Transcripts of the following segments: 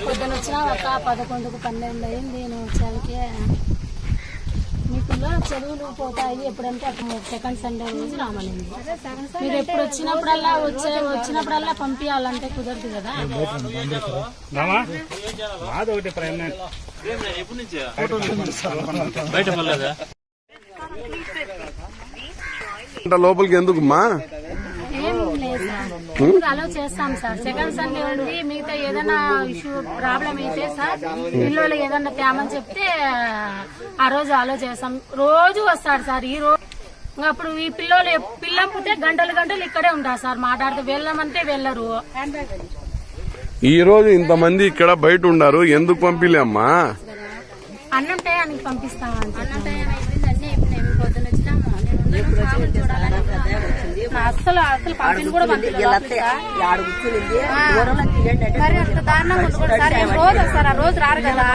పొద్దున వచ్చినా ఒక 11కు 12 అయింది. నేను వచ్చానికి మీ పిల్లలు చదువులు పోతాయి ఎప్పుడంటే అప్పుడు సెకండ్ సండే రోజు రామనింది. మీరు ఎప్పుడు వచ్చినప్పుడల్లా పంపించాలంటే కుదరదు కదా. లోపలికి ఎందుకుమ్మా? ఏం లేదు సార్, అలో చేస్తాం సార్. సెకండ్ సండే ఉంది, మిగతా ఏదైనా ఇష్యూ ప్రాబ్లం అయితే సార్ పిల్లలు ఏదన్నా తేమని చెప్తే ఆ రోజు అలో చేస్తాం. రోజు వస్తాడు సార్. ఈ రోజు అప్పుడు ఈ పిల్ల పుట్టే గంటలు ఇక్కడే ఉంటారు సార్. మాట్లాడితే వెళ్ళమంటే వెళ్ళరు. ఈ రోజు ఇంతమంది ఇక్కడ బయట ఉన్నారు, ఎందుకు పంపిలేమ్మా? అన్నం టయానికి పంపిస్తామని అసలు పంపిణీ కూడా రోజు వస్తారు. ఆ రోజు రారు కదా.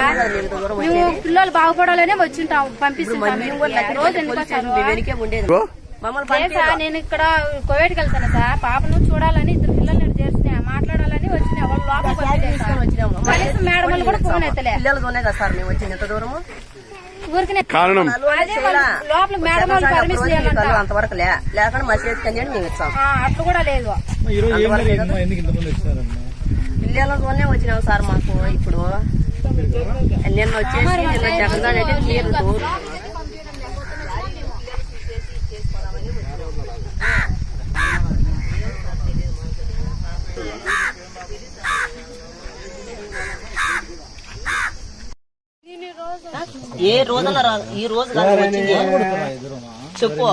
మేము పిల్లలు బాగుపడాలనే వచ్చింటాం, పంపిస్తున్నాం. రోజు నేను ఇక్కడ కోవిడ్కి వెళ్తాను సార్. పాపను చూడాలని 2 పిల్లలు నేను చేసిన మాట్లాడాలని వచ్చిన వాళ్ళు లోపలికి కనీసం మేడం వాళ్ళు కూడా ఫోన్ ఎత్తలే. సార్ మేము వచ్చింది ఎంత దూరము కారణం లోపల మేడం వాళ్ళు పర్మిషన్ అంతవరకు లేకుండా మసీద్ కండి మేము ఇచ్చాం. అట్లా కూడా లేదు. పిల్లలతోనే వచ్చినాం సార్. మాకు ఇప్పుడు నిన్న వచ్చేసి జగన్ నీరు ఏ రోజున ఈ రోజు వచ్చింది చెప్పు.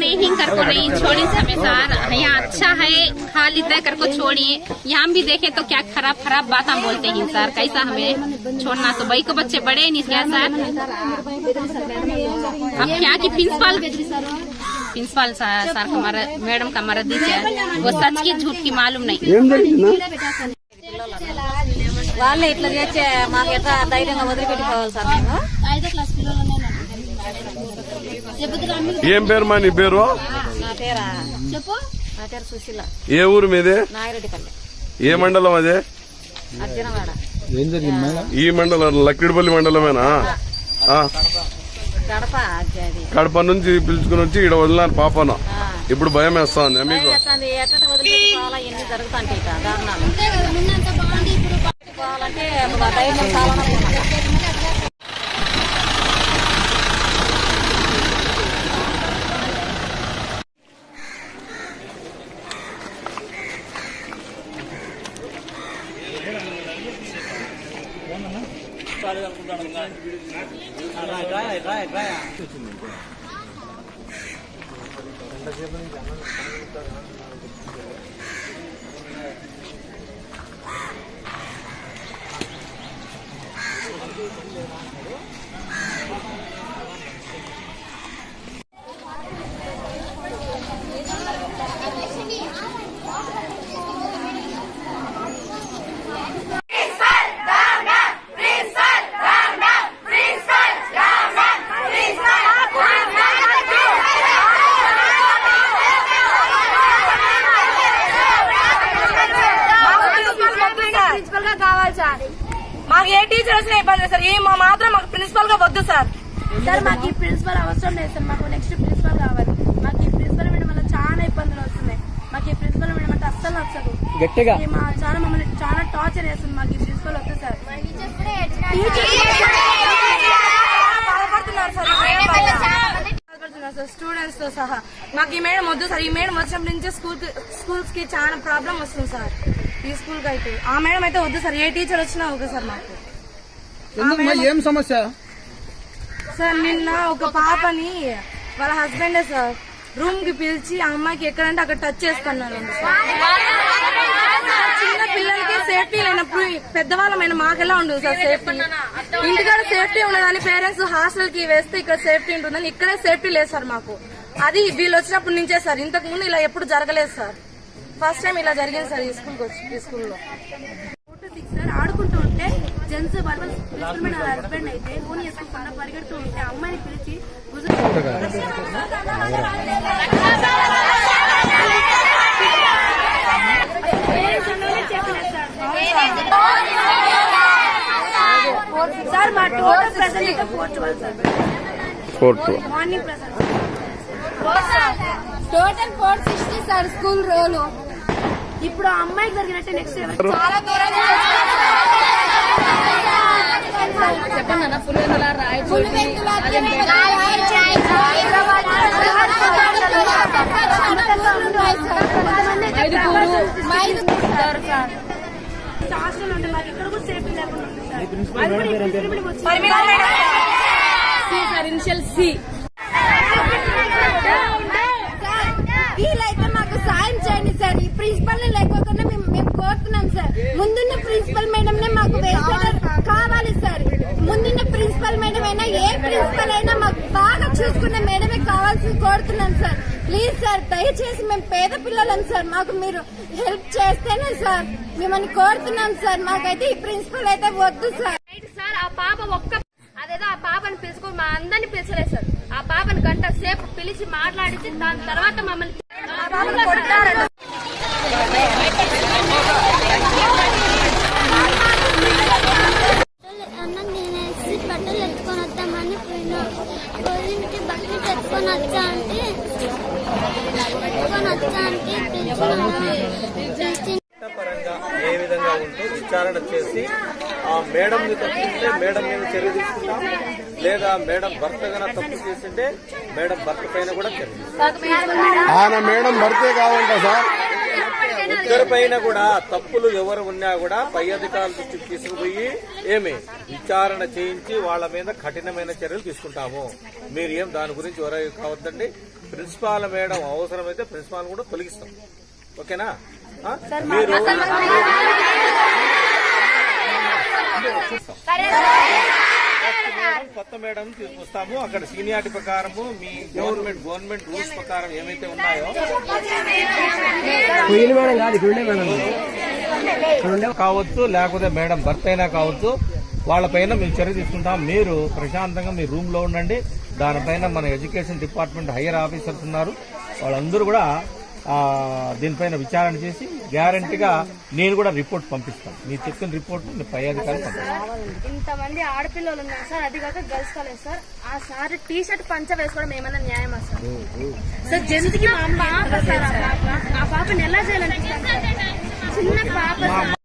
नहीं करको नहीं छोड़ी समय सार यहाँ अच्छा है हाल इतना करको छोड़िए. यहाँ भी देखे तो क्या खराब बात हम बोलते हैं सर. कैसा हमें छोड़ना? तो भाई को बच्चे बड़े नहीं क्या सर? अब क्या की प्रिंसिपल सर का मैडम का मर्जी है, वो सच की झूठ की मालूम नहीं. వాళ్ళే ఇట్లా చేస్తే మాకు ఎట్లా ధైర్యంగా వదిలిపెట్టుకోవాలి సార్. మేము 5వ క్లాస్ పిల్లలు. ఏం పేరు మా నీ పేరు? నా పేరా చెప్పు. నా పేరు సుశీల. ఏ ఊరు మీదే? నాగిరెడ్డిపల్లి. ఏ మండలం అదే? అర్జునవాడ. ఈ మండలం లక్కిడిపల్లి మండలమేనా? కడప నుంచి పిలుచుకుని వచ్చి ఇక్కడ వదిలినారు పాపను. ఇప్పుడు భయం వేస్తుంది మీకు? ఎట్లా వదిలిపెట్టుకోవాలా ఎన్ని జరుగుతాయి దారుణాలు. పోవాలంటే ధైర్యం కావాలన్నా మాకు ఏ టీచర్ వచ్చినా ఇబ్బంది సార్. ఏ మాత్రం మాకు ప్రిన్సిపల్ గా వద్దు సార్. సార్ మాకు ఈ ప్రిన్సిపల్ అవసరం లేదు సార్. మాకు నెక్స్ట్ ప్రిన్సిపల్ కావాలి. మాకు ఈ ప్రిన్సిపల్ మేడం వల్ల చాలా ఇబ్బందులు వస్తున్నాయి. మాకు ఈ ప్రిన్సిపల్ మేడం అంటే అస్సలు నచ్చదు. చాలా మమ్మల్ని చాలా టార్చర్ చేస్తుంది. మాకు ఈ ప్రిన్సిపల్ వద్దు సార్. స్టూడెంట్స్ తో సహా మాకు ఈ మేడం వద్దు సార్. ఈ మేడం వచ్చినప్పటి నుంచి స్కూల్స్ కి చాలా ప్రాబ్లం వస్తుంది సార్. ఈ స్కూల్ కి అయితే ఆ మేడం అయితే వద్దు సార్. ఏ టీచర్ వచ్చినా ఓకే సార్. మాకు ఏం సమస్య సార్? నిన్న ఒక పాపని వాళ్ళ హస్బెండ్ సార్ రూమ్ కి పిలిచి ఆ అమ్మాయికి ఎక్కడంటే అక్కడ టచ్ చేసుకున్నాను. చిన్న పిల్లలకి సేఫ్టీ లేనప్పుడు పెద్దవాళ్ళమైన మాకెలా ఉంటుంది సార్ సేఫ్టీ? ఇంటికాడ సేఫ్టీ ఉండదని పేరెంట్స్ హాస్టల్ కి వేస్తే ఇక్కడ సేఫ్టీ ఉంటుందని ఇక్కడే సేఫ్టీ లేదు సార్ మాకు. అది వీళ్ళు వచ్చినప్పటి నుంచే సార్. ఇంతకు ముందు ఇలా ఎప్పుడు జరగలేదు సార్. ఫస్ట్ టైం ఇలా జరిగింది సార్ ఈ స్కూల్లో సార్ ఆడుకుంటూ ఉంటే జెంట్స్ ప్రిన్సిపల్ హస్బెండ్ అయితే ఫోన్ చేసుకోకుండా పరిగెడుతూ ఉంటే అమ్మాయిని పిలిచి సార్ మా total present 412 sir 412 morning present total 460 sir school roll. ఇప్పుడు ఆ అమ్మాయికి జరిగినట్టే నెక్స్ట్ చెప్పండి పులివెందుల రాయచోటి హాస్టల్ ఉంటే మాకు ఎక్కడ కూడా సేఫ్టీ లేకుండా ఇనిషియల్ సి. వీలైతే మాకు సాయం చేయండి సార్. ఈ ప్రిన్సిపల్ లేకోకుండా మేము కోరుతున్నాం సార్. ముందున్న ప్రిన్సిపల్ మేడం మాకు కావాలి సార్. ముందున్న ప్రిన్సిపల్ మేడం అయినా ఏ ప్రిన్సిపల్ అయినా మాకు బాగా చూసుకున్న మేడమే కావాల్సి కోరుతున్నాం సార్. ప్లీజ్ సార్ దయచేసి మేము పేద పిల్లలం సార్. మాకు మీరు హెల్ప్ చేస్తేనే సార్ మిమ్మల్ని కోరుతున్నాం సార్. మాకైతే ఈ ప్రిన్సిపల్ అయితే వద్దు సార్. సార్ ఆ పాప అదేదో ఆ పాపని పిలుచుకొని మా అందరిని పిలిచలేదు సార్. ఆ పాపని గంట సేపు పిలిచి మాట్లాడించి దాని తర్వాత మమ్మల్ని అన్నం తినేసి బట్టలు ఎత్తుకొని వద్దామని పోయినా. పోయింటి బకెట్ ఎత్తుకొని వచ్చా అంటే పరంగా ఏ విధంగా ఉంటూ విచారణ చేసి ఆ మేడం తప్పిస్తే మేడం మీద చర్య తీసుకుంటాం, లేదా మేడం భర్త గన తప్పు చేసింటే మేడం భర్త పైన కూడా చర్య ఆయన మేడం భర్తే కావాలంట సార్. ఇద్దరి పైన కూడా తప్పులు ఎవరు ఉన్నా కూడా పై అధికారుల దృష్టికి తీసుకుపోయి విచారణ చేయించి వాళ్ళ మీద కఠినమైన చర్యలు తీసుకుంటాము. మీరు ఏం దాని గురించి ఎవరై కావద్దండి. ప్రిన్సిపాల్ మేడం అవసరమైతే ప్రిన్సిపాల్ కూడా తొలగిస్తాం. ఓకేనా? మీరు కొత్త మేడం తీసుకొస్తాము. అక్కడ సీనియారిటీ ప్రకారము మీ గవర్నమెంట్ రూల్స్ ప్రకారం ఏమైతే ఉన్నాయో కావచ్చు, లేకపోతే మేడం భర్త అయినా కావచ్చు, వాళ్ళపైన మేము చర్య తీసుకుంటాం. మీరు ప్రశాంతంగా మీ రూమ్ లో ఉండండి. దానిపైన మన ఎడ్యుకేషన్ డిపార్ట్మెంట్ హైయర్ ఆఫీసర్స్ ఉన్నారు, వాళ్ళందరూ కూడా దీనిపైన విచారణ చేసి గ్యారంటీగా నేను కూడా రిపోర్ట్ పంపిస్తాను. మీరు చెప్పిన రిపోర్ట్ పై అధికారులు పంపిస్తాను. ఇంతమంది ఆడపిల్లలు ఉన్నారు సార్, అది కాక గర్ల్స్ కాలేజ్ సార్. ఆ సార్ టీ షర్ట్ పంచ వేసుకోవడం ఏమైనా న్యాయమా సార్? సార్ జెంట్స్ కి ఆ పాపని ఎలా చేయాలంటే చిన్న పాప